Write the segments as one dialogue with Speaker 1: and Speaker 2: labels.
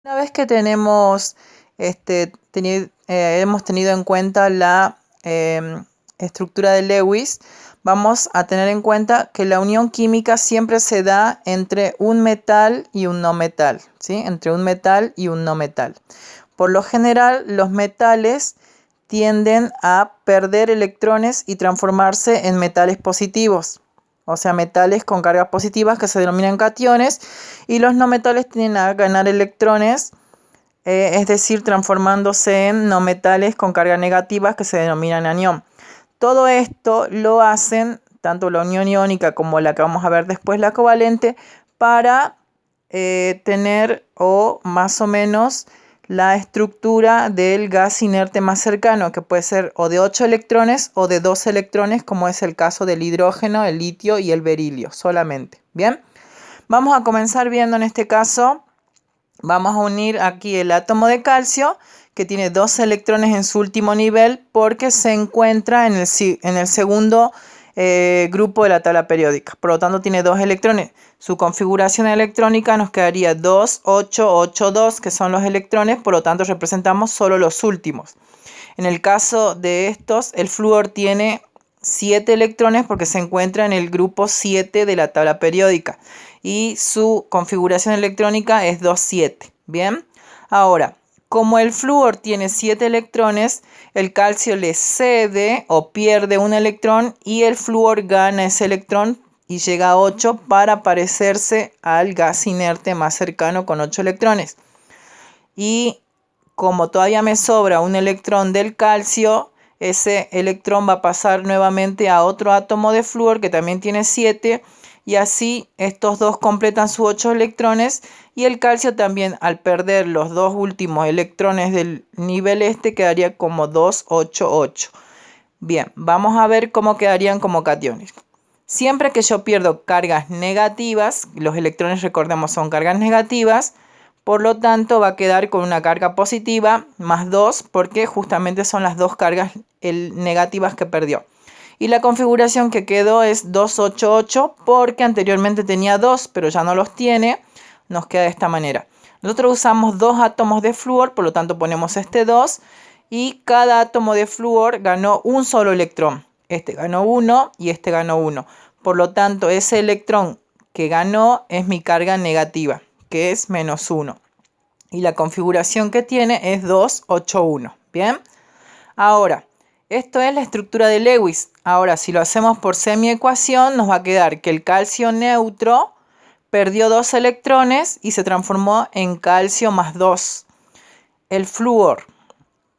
Speaker 1: Una vez que tenemos, hemos tenido en cuenta la estructura de Lewis, vamos a tener en cuenta que la unión química siempre se da entre un metal y un no metal, ¿sí? Entre un metal y un no metal. Por lo general, los metales tienden a perder electrones y transformarse en metales positivos, o sea, metales con cargas positivas que se denominan cationes, y los no metales tienden a ganar electrones, es decir, transformándose en no metales con cargas negativas que se denominan anión. Todo esto lo hacen tanto la unión iónica como la que vamos a ver después, la covalente, para tener o más o menos la estructura del gas inerte más cercano, que puede ser o de 8 electrones o de 2 electrones, como es el caso del hidrógeno, el litio y el berilio solamente. Bien, vamos a comenzar viendo en este caso, vamos a unir aquí el átomo de calcio, que tiene 2 electrones en su último nivel porque se encuentra en el segundo grupo de la tabla periódica. Por lo tanto, tiene 2 electrones. Su configuración electrónica nos quedaría 2, 8, 8, 2, que son los electrones. Por lo tanto, representamos solo los últimos. En el caso de estos, el flúor tiene 7 electrones porque se encuentra en el grupo 7 de la tabla periódica. Y su configuración electrónica es 2, 7. Bien, ahora, como el flúor tiene 7 electrones, el calcio le cede o pierde un electrón y el flúor gana ese electrón y llega a 8 para parecerse al gas inerte más cercano con 8 electrones. Y como todavía me sobra un electrón del calcio, ese electrón va a pasar nuevamente a otro átomo de flúor que también tiene 7, y así estos dos completan sus 8 electrones, y el calcio también, al perder los dos últimos electrones del nivel quedaría como 2, 8, 8. Bien, vamos a ver cómo quedarían como cationes. Siempre que yo pierdo cargas negativas, los electrones, recordemos, son cargas negativas, por lo tanto va a quedar con una carga positiva más 2, porque justamente son las dos cargas negativas que perdió. Y la configuración que quedó es 288, porque anteriormente tenía 2, pero ya no los tiene. Nos queda de esta manera. Nosotros usamos 2 átomos de flúor, por lo tanto ponemos este 2. Y cada átomo de flúor ganó un solo electrón. Este ganó 1 y este ganó 1. Por lo tanto, ese electrón que ganó es mi carga negativa, que es menos 1. Y la configuración que tiene es 281. Bien. Ahora, esto es la estructura de Lewis. Ahora, si lo hacemos por semiecuación, nos va a quedar que el calcio neutro perdió 2 electrones y se transformó en calcio más 2. El flúor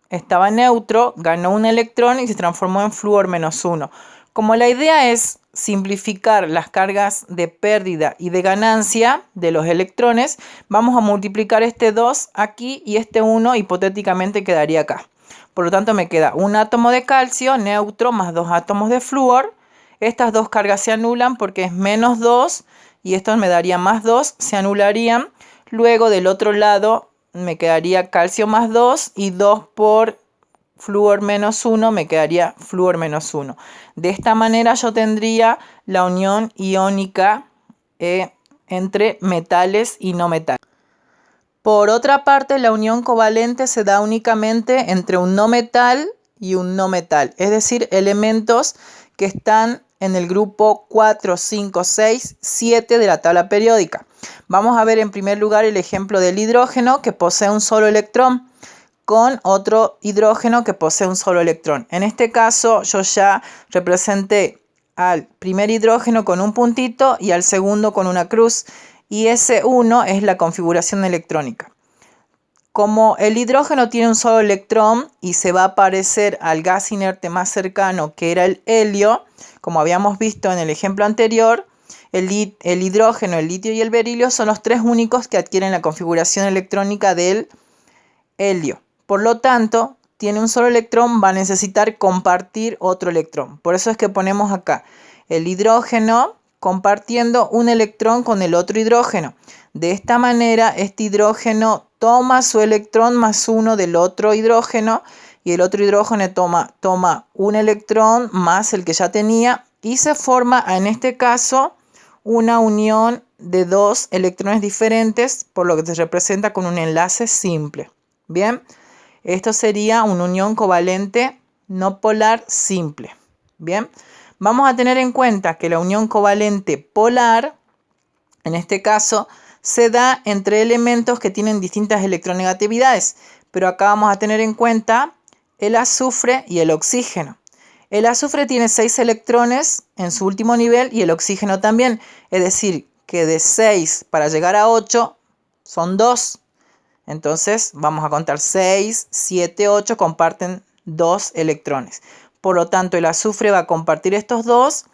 Speaker 1: estaba neutro, ganó un electrón y se transformó en flúor menos 1. Como la idea es simplificar las cargas de pérdida y de ganancia de los electrones, vamos a multiplicar este 2 aquí y este 1 hipotéticamente quedaría acá. Por lo tanto, me queda un átomo de calcio neutro más 2 átomos de flúor. Estas dos cargas se anulan porque es menos 2 y esto me daría más 2, se anularían. Luego del otro lado me quedaría calcio más 2 y 2 por flúor menos 1 me quedaría flúor menos 1. De esta manera yo tendría la unión iónica entre metales y no metales. Por otra parte, la unión covalente se da únicamente entre un no metal y un no metal, es decir, elementos que están en el grupo 4, 5, 6, 7 de la tabla periódica. Vamos a ver en primer lugar el ejemplo del hidrógeno, que posee un solo electrón, con otro hidrógeno que posee un solo electrón. En este caso yo ya representé al primer hidrógeno con un puntito y al segundo con una cruz, y ese 1 es la configuración electrónica. Como el hidrógeno tiene un solo electrón y se va a parecer al gas inerte más cercano, que era el helio, como habíamos visto en el ejemplo anterior, el hidrógeno, el litio y el berilio son los 3 únicos que adquieren la configuración electrónica del helio. Por lo tanto, tiene un solo electrón, va a necesitar compartir otro electrón. Por eso es que ponemos acá el hidrógeno compartiendo un electrón con el otro hidrógeno. De esta manera, este hidrógeno toma su electrón más 1 del otro hidrógeno y el otro hidrógeno toma un electrón más el que ya tenía y se forma, en este caso, una unión de dos electrones diferentes, por lo que se representa con un enlace simple. Bien, esto sería una unión covalente no polar simple. Bien, vamos a tener en cuenta que la unión covalente polar, en este caso, se da entre elementos que tienen distintas electronegatividades, pero acá vamos a tener en cuenta el azufre y el oxígeno. El azufre tiene 6 electrones en su último nivel y el oxígeno también, es decir, que de 6 para llegar a 8 son 2. Entonces vamos a contar 6, 7, 8, comparten 2 electrones. Por lo tanto, el azufre va a compartir estos 2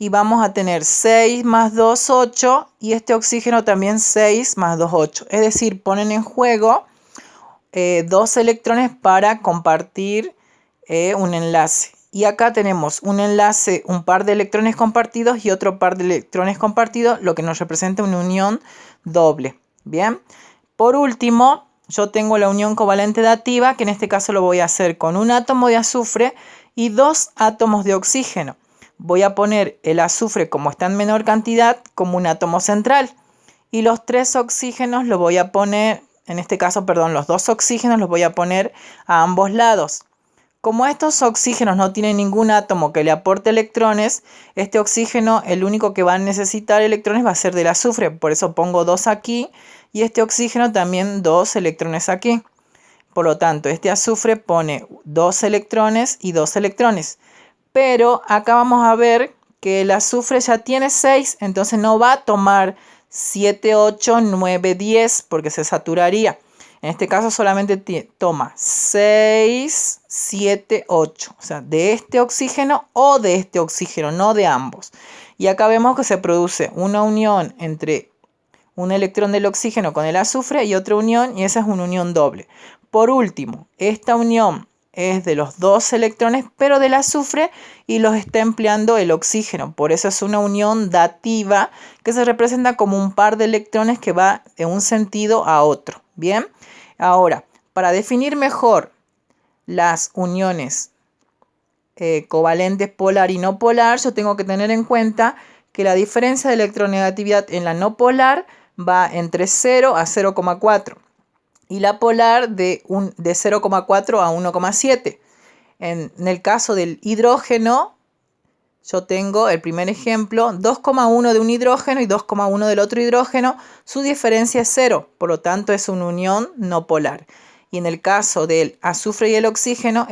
Speaker 1: y vamos a tener 6 más 2, 8 y este oxígeno también 6 más 2, 8. Es decir, ponen en juego 2 electrones para compartir un enlace. Y acá tenemos un enlace, un par de electrones compartidos y otro par de electrones compartidos, lo que nos representa una unión doble. Bien. Por último, yo tengo la unión covalente dativa, que en este caso lo voy a hacer con un átomo de azufre y 2 átomos de oxígeno. Voy a poner el azufre, como está en menor cantidad, como un átomo central. Y los 3 oxígenos los voy a poner, en este caso, perdón, los 2 oxígenos los voy a poner a ambos lados. Como estos oxígenos no tienen ningún átomo que le aporte electrones, este oxígeno, el único que va a necesitar electrones va a ser del azufre. Por eso pongo 2 aquí y este oxígeno también 2 electrones aquí. Por lo tanto, este azufre pone 2 electrones y 2 electrones. Pero acá vamos a ver que el azufre ya tiene 6, entonces no va a tomar 7, 8, 9, 10 porque se saturaría. En este caso solamente toma 6, 7, 8. O sea, de este oxígeno o de este oxígeno, no de ambos. Y acá vemos que se produce una unión entre un electrón del oxígeno con el azufre y otra unión, y esa es una unión doble. Por último, esta unión es de los 2 electrones, pero del azufre, y los está empleando el oxígeno. Por eso es una unión dativa que se representa como un par de electrones que va de un sentido a otro. Bien, ahora, para definir mejor las uniones covalentes polar y no polar, yo tengo que tener en cuenta que la diferencia de electronegatividad en la no polar va entre 0 a 0,4 y la polar de 0,4 a 1,7. En el caso del hidrógeno, yo tengo el primer ejemplo, 2,1 de un hidrógeno y 2,1 del otro hidrógeno. Su diferencia es 0, por lo tanto es una unión no polar. Y en el caso del azufre y el oxígeno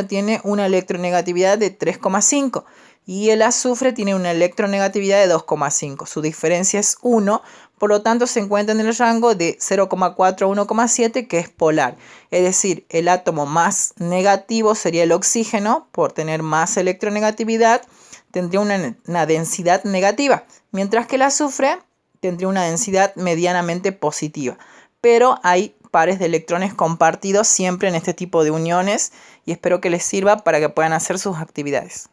Speaker 1: tiene una electronegatividad de 3,5 y el azufre tiene una electronegatividad de 2,5. Su diferencia es 1, por lo tanto se encuentra en el rango de 0,4 a 1,7, que es polar. Es decir, el átomo más negativo sería el oxígeno, por tener más electronegatividad, tendría una densidad negativa, mientras que el azufre tendría una densidad medianamente positiva. Pero hay pares de electrones compartidos siempre en este tipo de uniones y espero que les sirva para que puedan hacer sus actividades.